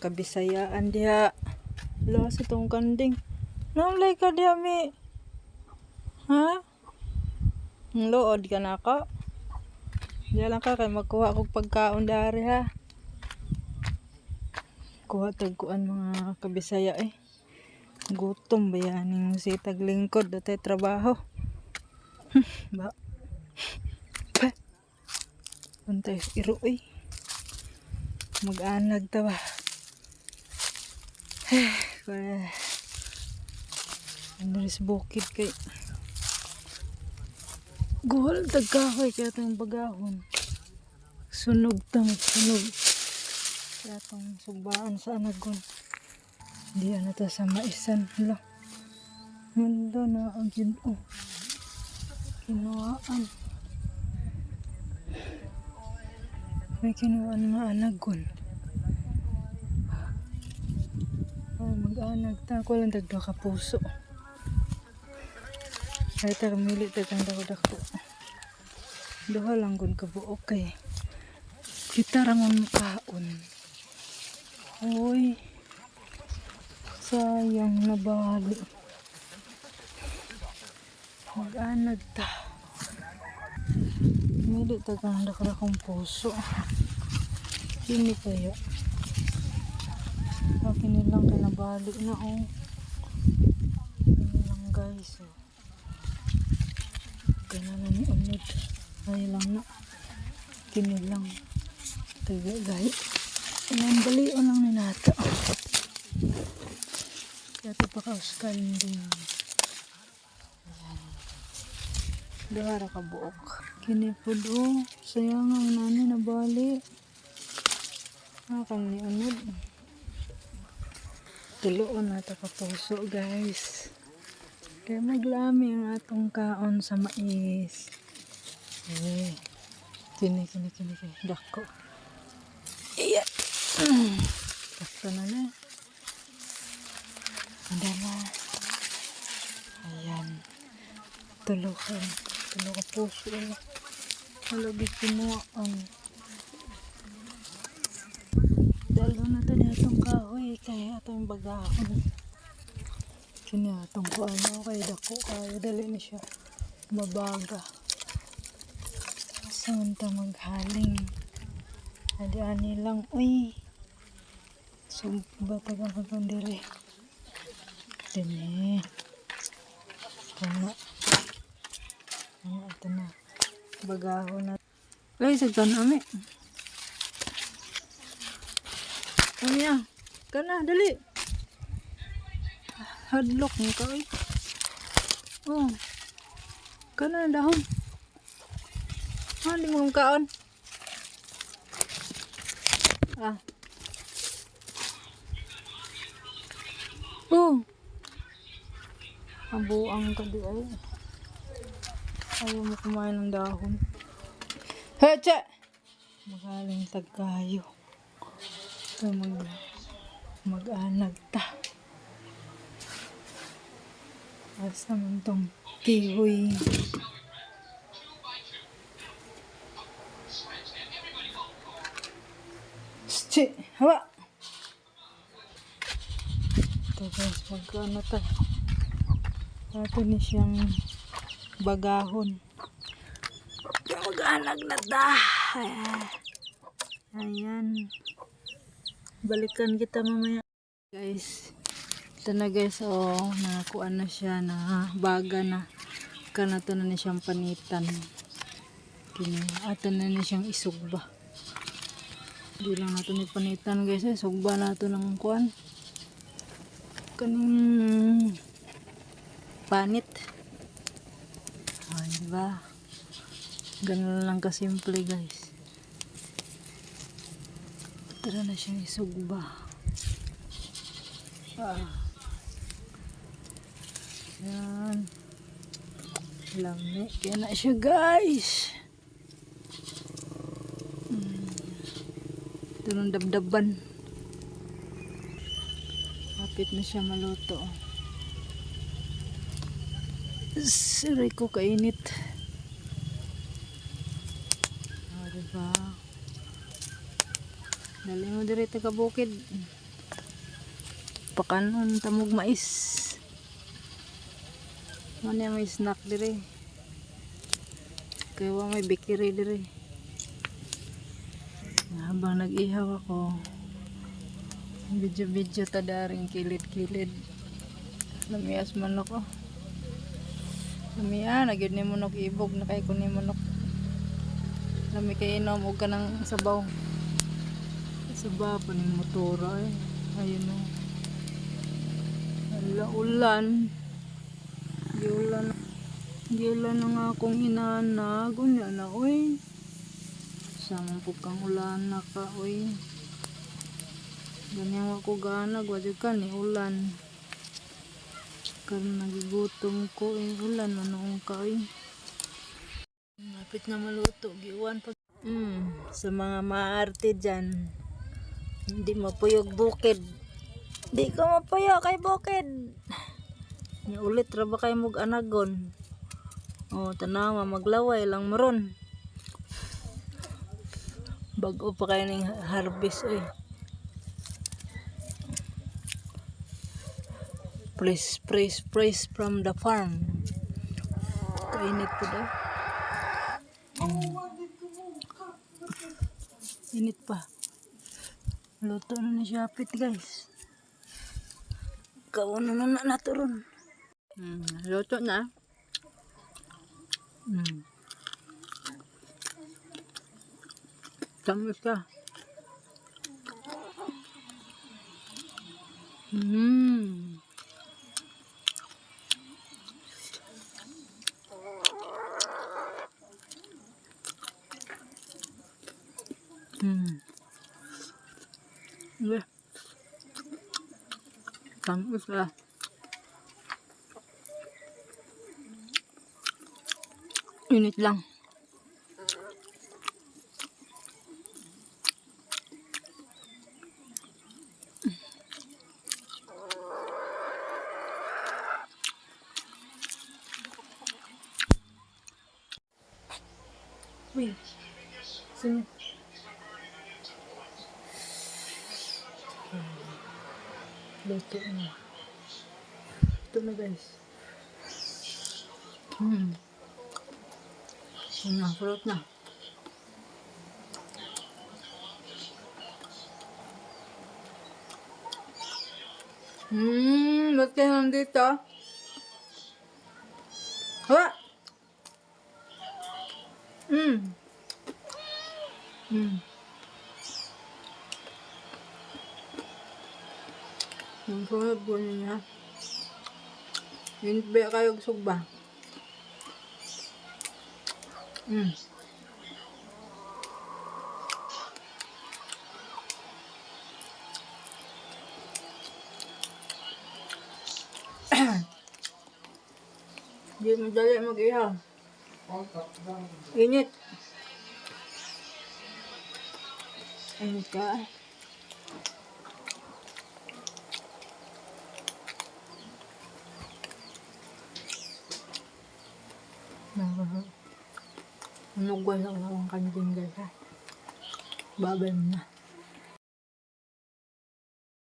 Kabisayaan diha. Lawas itong kanding. Namlay ka diha mi. Ha? Lood ka na ako. Diya lang ka kay magkuha kong pagkaon dari ha. Kuha tagkuan mga kabisaya eh. Gutom ba yan yung sitag lingkod datay trabaho. Ba? Pantay iro eh. Mag-anag tawa. Andres bukid kay guhal tagkahoy kaya itong bagahon. Sunog tamit sunog. Kaya itong sugbaan sa anagon. Diyan na to sa maisan. Hala. Mundo na ang ginoo. Kinuhaan. May kinuhaan mga anagon. Ay, mag-anag. Tako lang dagda ka puso. Ay, tagamili dagang dako-dako. Duha lang kung kabuok kay. Kita rangon kaon. Uy. Sayang nabali. Mag-anag ta. Mili dagang dako-dakong puso. Kini kaya. Akin nilang kinabali na oh. Kini lang guys oh. Ganana ni unod. Ay lang na. Kini lang. Taga gay. Inambali o lang ni nata. Kaya ito pa kauskal din. Dahara ka buok. Kini po do. Sayang ang nani nabali. Akan ni unod. Tuloon na ito kapuso guys. Kaya maglami ang atong kaon sa mais. Eh. Kini. Dako. Iya. Basta na na. Andala. Ayan. Tulo ka puso. Malagi kinuhaan. Dalo na ito niya itong kahoy. Kaya itong bagahon. Kini atong ko ano kay dako kaya dali na siya mabaga. Saan ta maghaling? Adiani lang. Uy. Sumba tagang kagandiri. Dini. Kaya. Ano ito na. Bagahon na. Ay, sagdan ami. Ami ah. Kana, dali. Hadlok mo ka eh. Oh. Kana na dahon. Hindi mo kaon. Ah. Oh. Abuang ka di ay. Ayaw mo kumain ng dahon. Hacha! Magaling tagkayo. Ito mag-anag ta. Asa man tong kihoy. Shit! Hawa! Ito guys, mag-ano ta. Ito ni siyang bagahon. Mag-anag na ta. Ayan. Balikan kita mamaya. Guys. Ito na guys, oh, nakakuan na siya, na baga na. Kanato na siyang panitan. Kini, ato na siyang isugba. Hindi lang nato ni panitan guys, sugba nato ng kuan. Kaning panit. Ay, diba? Ganun lang kasimple guys. Tara na siyang isugba. Yan. Lami. Kaya na siya guys. Ito ng dabdaban. Kapit na siya maluto. Siray ko kainit. Diba? Dali mo diri ka bukid. pakanon tamog mais. Ano may snack dire. Kaya wa may bakery dire. Habang nag-ihaw ako, video-video ta daring kilid-kilid. Lamias manok oh. Lamian, nagyod ni manok ibog na kay ko ni manok. Lami kay inom og kanang sabaw. Sabaw pa ning motora eh. Ayun oh. Ala ulan. Giulan na nga akong inana. Gunya na oy. Samang po kang ulan na ka oy. Ganyan ako ganag. Wadyo ka ni ulan. Karena nagigutom ko eh. Ulan manoong ka oy. Lapit na maluto. Giwan pag... sa mga maarte dyan. Hindi mapuyog bukid. Di ko mapuyog kay bukid. Ulit ra ba kay mug anagon? Oh, tanawa maglaway lang maron. Bago pa kayo ning harvest oy. Praise from the farm. Kainit po daw. Init pa. Luto na ni Shopee guys. Kauna na naturon. Luto na. Tamis ka. Tamis ka. Init lang. Wait. Sino? Luto na. Ito na guys. Fruit na. Ba't kayo nandito? Ha? Ang sunod po niya. Hindi ba kayo sugba? Hindi madali mag-ihaw. Init. Init ka. Ano guys ang kanjing guys ha? Babay mo na.